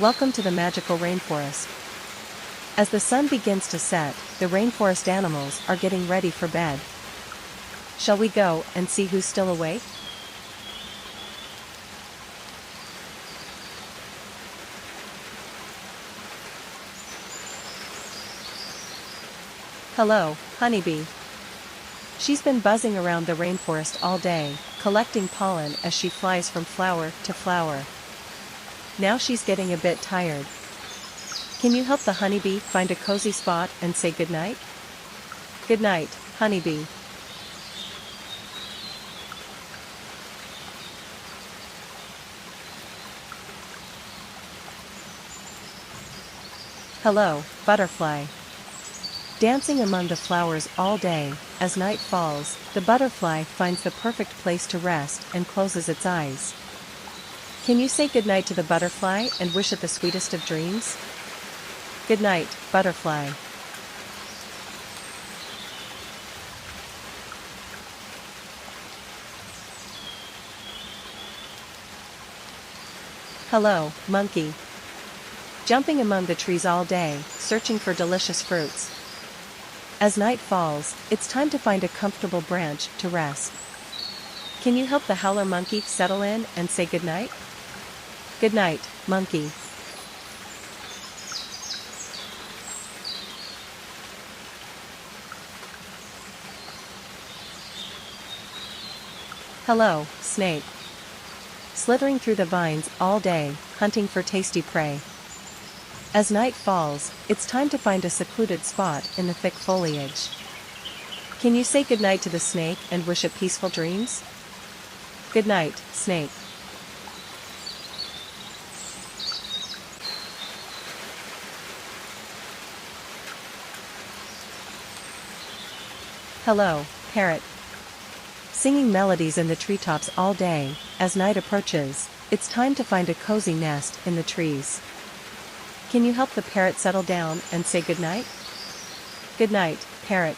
Welcome to the magical rainforest. As the sun begins to set, the rainforest animals are getting ready for bed. Shall we go and see who's still awake? Hello, honeybee. She's been buzzing around the rainforest all day, collecting pollen as she flies from flower to flower. Now she's getting a bit tired. Can you help the honeybee find a cozy spot and say goodnight? Good night, honeybee. Hello, butterfly. Dancing among the flowers all day, as night falls, the butterfly finds the perfect place to rest and closes its eyes. Can you say goodnight to the butterfly and wish it the sweetest of dreams? Good night, butterfly. Hello, monkey. Jumping among the trees all day, searching for delicious fruits. As night falls, it's time to find a comfortable branch to rest. Can you help the howler monkey settle in and say goodnight? Good night, monkey. Hello, snake. Slithering through the vines all day, hunting for tasty prey. As night falls, it's time to find a secluded spot in the thick foliage. Can you say goodnight to the snake and wish it peaceful dreams? Good night, snake. Hello, parrot. Singing melodies in the treetops all day, as night approaches, it's time to find a cozy nest in the trees. Can you help the parrot settle down and say goodnight? Good night, parrot.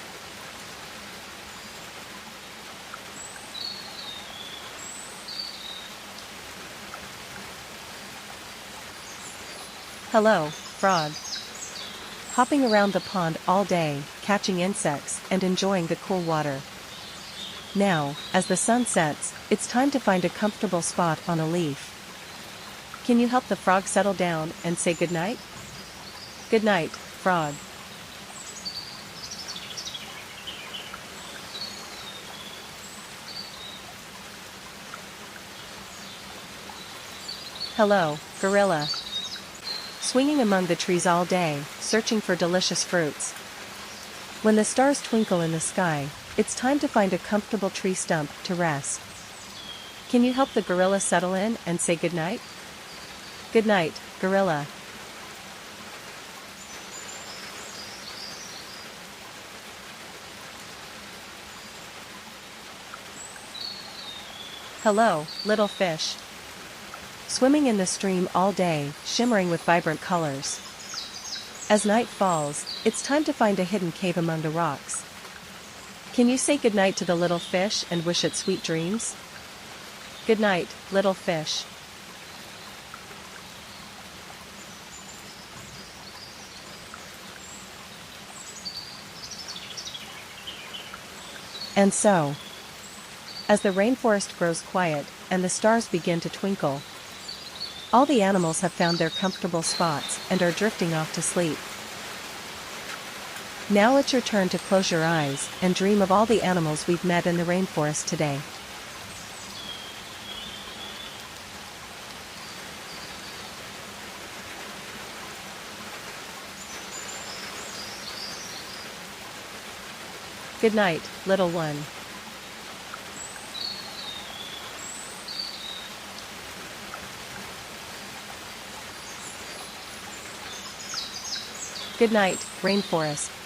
Hello, frog. Hopping around the pond all day, catching insects and enjoying the cool water. Now, as the sun sets, it's time to find a comfortable spot on a leaf. Can you help the frog settle down and say goodnight? Good night, frog. Hello, gorilla. Swinging among the trees all day, searching for delicious fruits. When the stars twinkle in the sky, it's time to find a comfortable tree stump to rest. Can you help the gorilla settle in and say goodnight? Good night, gorilla. Hello, little fish. Swimming in the stream all day, shimmering with vibrant colors. As night falls, it's time to find a hidden cave among the rocks. Can you say goodnight to the little fish and wish it sweet dreams? Good night, little fish. And so, as the rainforest grows quiet and the stars begin to twinkle, all the animals have found their comfortable spots and are drifting off to sleep. Now it's your turn to close your eyes and dream of all the animals we've met in the rainforest today. Good night, little one. Good night, rainforest.